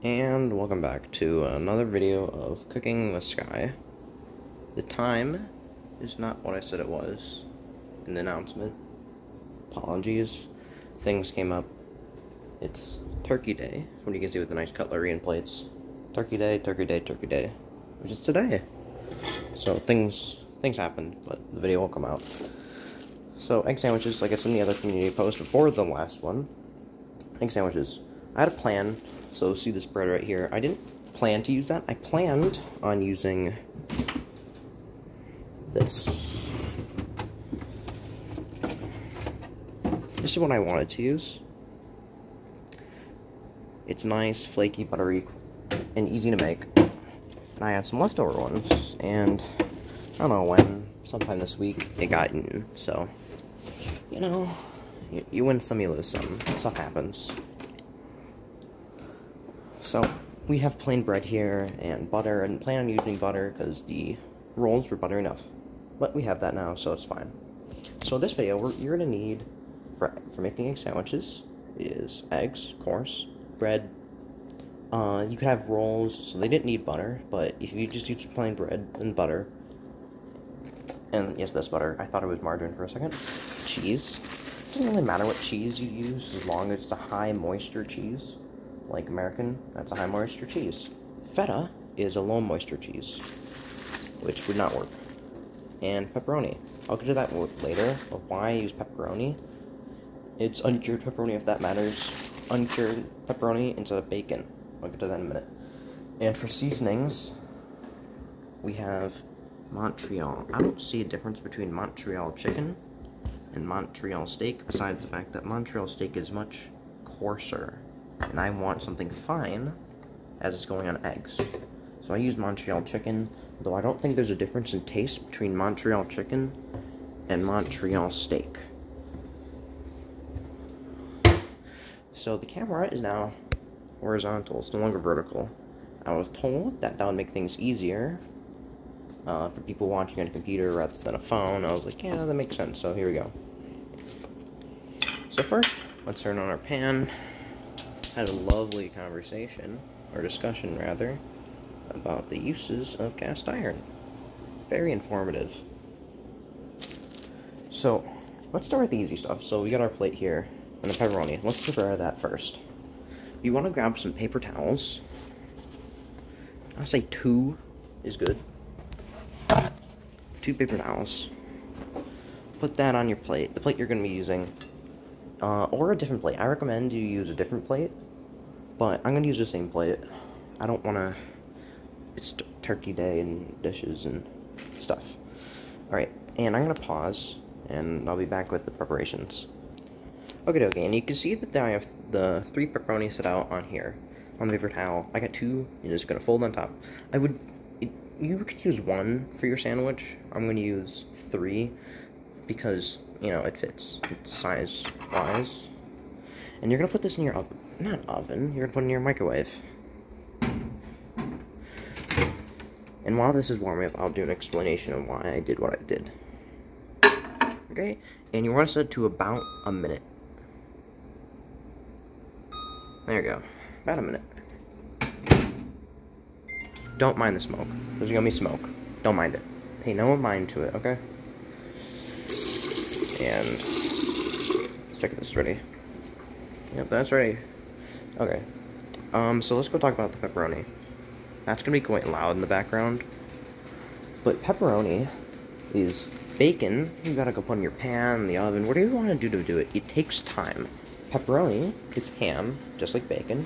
And welcome back to another video of cooking with Sky. The time is not what I said it was in the announcement. Apologies. Things came up. It's Turkey Day, what you can see with the nice cutlery and plates. Turkey Day, Turkey Day, Turkey Day, which is today. So things happened, but the video will come out. So egg sandwiches, like I said in the other community post before the last one. Egg sandwiches. I had a plan. So see this bread right here. I didn't plan to use that. I planned on using this. This is what I wanted to use. It's nice, flaky, buttery, and easy to make. And I had some leftover ones, and I don't know when, sometime this week, it got eaten. So, you know, you win some, you lose some. Stuff happens. So, we have plain bread here, and butter, and plan on using butter, because the rolls were butter enough. But we have that now, so it's fine. So this video, you're going to need, for making egg sandwiches, is eggs, of course, bread. You could have rolls, so they didn't need butter, but if you just use plain bread and butter, and yes, that's butter, I thought it was margarine for a second, cheese. It doesn't really matter what cheese you use, as long as it's a high moisture cheese. Like American, that's a high moisture cheese. Feta is a low moisture cheese, which would not work. And pepperoni. I'll get to that later, but why I use pepperoni? It's uncured pepperoni, if that matters. Uncured pepperoni instead of bacon. I'll get to that in a minute. And for seasonings, we have Montreal. I don't see a difference between Montreal chicken and Montreal steak, besides the fact that Montreal steak is much coarser. And I want something fine as it's going on eggs. So I use Montreal chicken, though I don't think there's a difference in taste between Montreal chicken and Montreal steak. So the camera is now horizontal, it's no longer vertical. I was told that would make things easier for people watching on a computer rather than a phone. I was like, yeah, that makes sense, so here we go. So first, let's turn on our pan. Had a lovely conversation, or discussion rather, about the uses of cast iron. Very informative. So, let's start with the easy stuff. So we got our plate here, and the pepperoni. Let's prepare that first. You want to grab some paper towels. I'll say 2 is good. 2 paper towels. Put that on your plate, the plate you're going to be using. Or a different plate. I recommend you use a different plate, but I'm going to use the same plate. I don't want to... It's Turkey Day and dishes and stuff. Alright, and I'm going to pause, and I'll be back with the preparations. Okay, and you can see that I have the 3 pepperoni set out on here, on the paper towel. I got 2, you're just going to fold on top. You could use 1 for your sandwich. I'm going to use 3, because, you know, it fits. It's size-wise. And you're going to put this in your oven. Not oven. You're going to put it in your microwave. And while this is warming up, I'll do an explanation of why I did what I did. Okay? And you want to set it to about a minute. There you go. About a minute. Don't mind the smoke. There's going to be smoke. Don't mind it. Pay no mind to it, okay? And let's check if this is ready. Yep, that's ready. Okay. So let's go talk about the pepperoni. That's gonna be quite loud in the background. But pepperoni is bacon. You gotta go put in your pan, in the oven, whatever you want to do it. It takes time. Pepperoni is ham, just like bacon,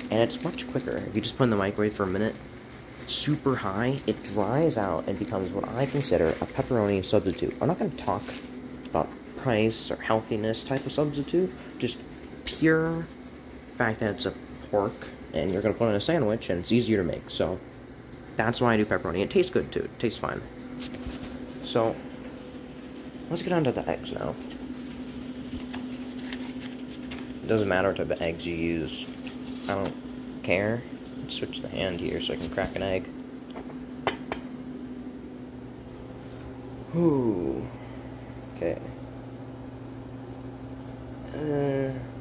and it's much quicker. If you just put it in the microwave for a minute, super high, it dries out and becomes what I consider a pepperoni substitute. I'm not gonna talk about price or healthiness type of substitute, just pure fact that it's a pork and you're going to put it in a sandwich and it's easier to make. So that's why I do pepperoni. It tastes good too. It tastes fine. So let's get on to the eggs now. It doesn't matter what type of eggs you use. I don't care. Let's switch the hand here so I can crack an egg. Ooh. Okay.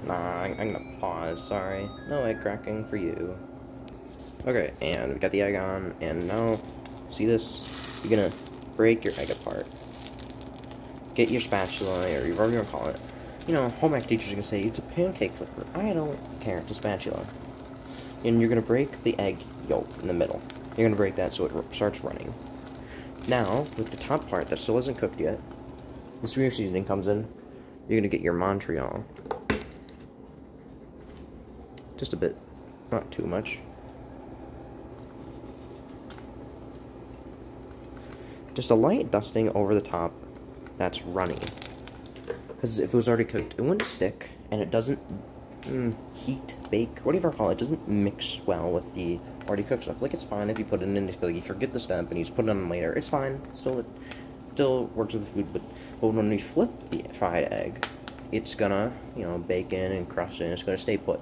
Nah, I'm gonna pause, sorry. No egg cracking for you. Okay, and we got the egg on, and now, see this? You're gonna break your egg apart. Get your spatula, or whatever you want to call it. You know, home ec teachers are gonna say, it's a pancake flipper. I don't care, it's a spatula. And you're gonna break the egg yolk in the middle. You're gonna break that so it starts running. Now, with the top part that still isn't cooked yet, this is where your seasoning comes in. You're gonna get your Montreal. Just a bit, not too much. Just a light dusting over the top that's runny. Because if it was already cooked, it wouldn't stick, and it doesn't heat, bake, whatever you call it. It doesn't mix well with the already cooked stuff. Like, it's fine if you put it in, if you forget the step and you just put it on later. It's fine. Still works with the food, but when we flip the fried egg, it's gonna, you know, bake in and crust in. It's gonna stay put.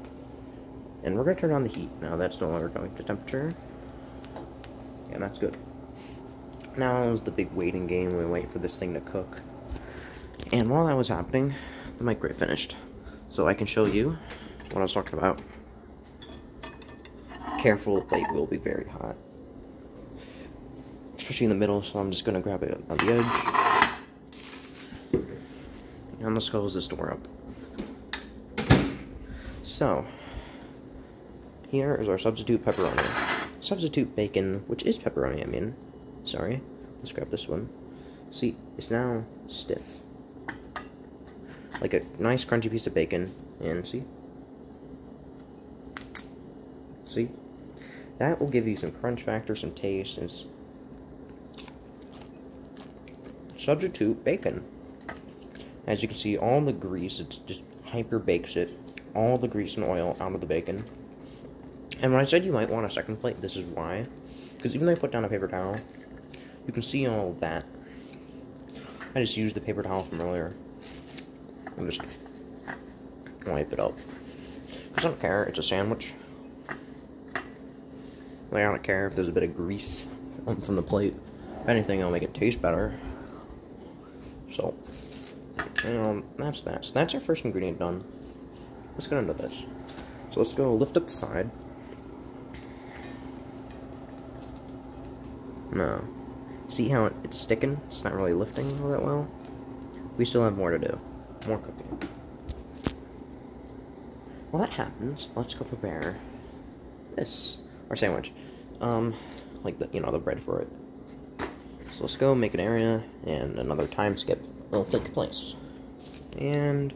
And we're gonna turn on the heat. Now that's no longer going to temperature. And that's good. Now is the big waiting game. We wait for this thing to cook. And while that was happening, the microwave finished. So I can show you what I was talking about. Careful, the plate will be very hot. Especially in the middle, so I'm just gonna grab it on the edge. And let's close this door up. So, here is our substitute pepperoni. Substitute bacon, which is pepperoni, I mean. Sorry. Let's grab this one. See, it's now stiff. Like a nice crunchy piece of bacon. And see? See? That will give you some crunch factor, some taste, and substitute bacon. As you can see, all the grease, it's just hyper bakes it. All the grease and oil out of the bacon. And when I said you might want a second plate, this is why. Because even though I put down a paper towel, you can see all of that. I just used the paper towel from earlier. And just wipe it up. I don't care, it's a sandwich. I don't care if there's a bit of grease from the plate. If anything, it'll make it taste better. So, that's that. So that's our first ingredient done. Let's get into this. So let's go lift up the side. No. See how it's sticking? It's not really lifting all that well. We still have more to do. More cooking. While that happens, let's go prepare this. Our sandwich. Like the, the bread for it. So let's go make an area, and another time skip will take place. And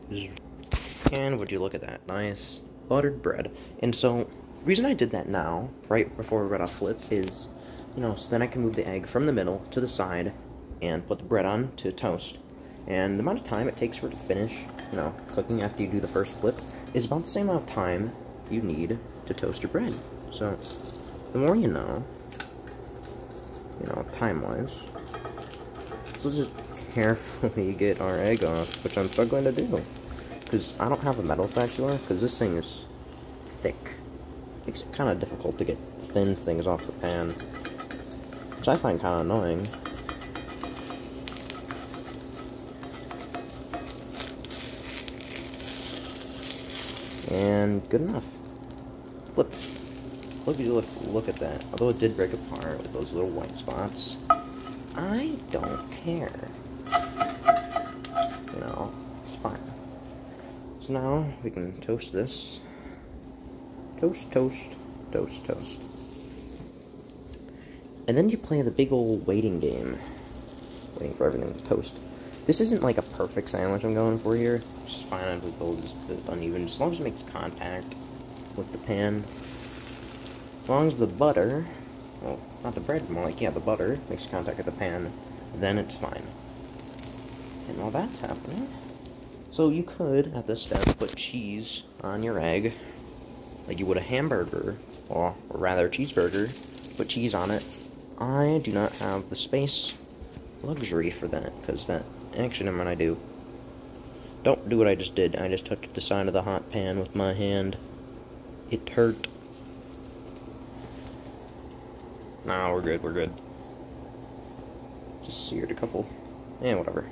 would you look at that? Nice buttered bread. And so, the reason I did that now, right before we're gonna flip, is, so then I can move the egg from the middle to the side and put the bread on to toast. And the amount of time it takes for it to finish, cooking after you do the first flip is about the same amount of time you need to toast your bread. So, the more you know, time-wise. So let's just carefully get our egg off, which I'm struggling to do. Because I don't have a metal spatula, because this thing is thick. Makes it kind of difficult to get thin things off the pan. Which I find kind of annoying. And good enough. Flip. Look at that. Although it did break apart with those little white spots, I don't care. It's fine. So now we can toast this. Toast, toast, toast, toast. And then you play the big old waiting game. Waiting for everything to toast. This isn't like a perfect sandwich I'm going for here. It's just fine if it goes a bit uneven, as long as it makes contact with the pan. As long as the butter, well, not the bread, more like, the butter makes contact with the pan, then it's fine. And while that's happening, so you could, at this step, put cheese on your egg, like you would a hamburger, or rather a cheeseburger, put cheese on it. I do not have the space luxury for that, because that, actually, never mind, I do. Don't do what I just did. I just touched the side of the hot pan with my hand. It hurt. Nah, we're good, we're good. Just seared a couple. Whatever.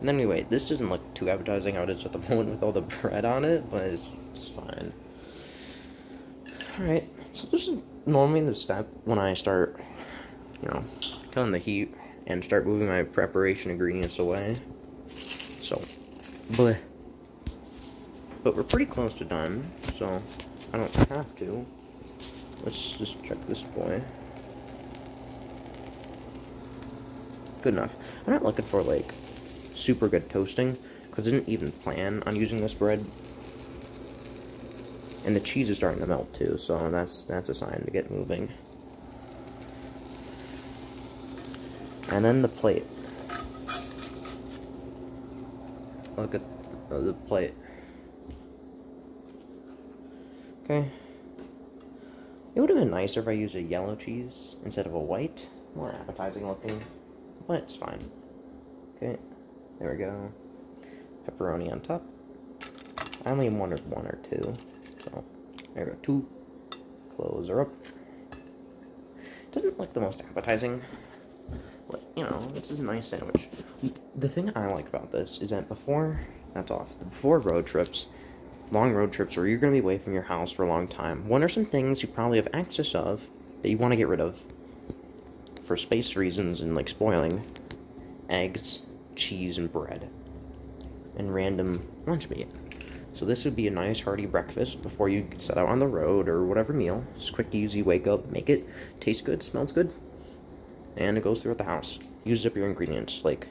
And then anyway, this doesn't look too appetizing how it is at the moment with all the bread on it, but it's fine. Alright, So this is normally the step when I start, killing the heat and start moving my preparation ingredients away. So, bleh. But we're pretty close to done, so I don't have to. Let's just check this boy. Good enough. I'm not looking for, like, super good toasting, because I didn't even plan on using this bread. And the cheese is starting to melt, too, so that's a sign to get moving. And then the plate. Look at the plate. Okay. It would have been nicer if I used a yellow cheese instead of a white. More appetizing looking. But it's fine. Okay. There we go. Pepperoni on top. I only wanted one or two. So, there we go. 2. Close her up. Doesn't look the most appetizing. But, this is a nice sandwich. The thing I like about this is that before road trips, long road trips where you're going to be away from your house for a long time, what are some things you probably have excess of that you want to get rid of for space reasons and, like, spoiling? Eggs, cheese, and bread. And random lunch meat. So this would be a nice hearty breakfast before you set out on the road or whatever meal. Just quick, easy, wake up, make it, tastes good, smells good, and it goes throughout the house. Use up your ingredients, like,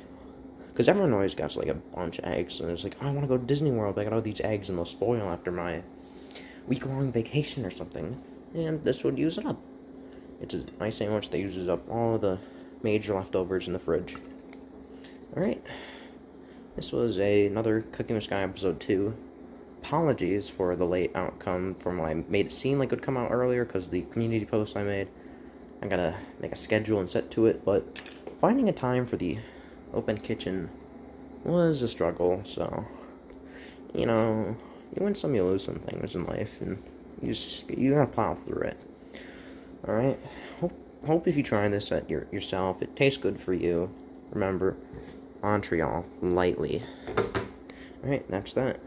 because everyone always gets, like, a bunch of eggs, and it's like, oh, I want to go to Disney World, but I got all these eggs, and they'll spoil after my week-long vacation or something, and this would use it up. It's a nice sandwich that uses up all of the major leftovers in the fridge. Alright, this was another Cooking with Sky episode 2. Apologies for the late outcome from when I made it seem like it would come out earlier because of the community post I made. I gotta make a schedule and set to it, but finding a time for the open kitchen was a struggle, so, you win some, you lose some things in life, and you gotta plow through it. Alright, hope if you try this at yourself, it tastes good for you. Remember, Montreal, lightly. Alright, that's that.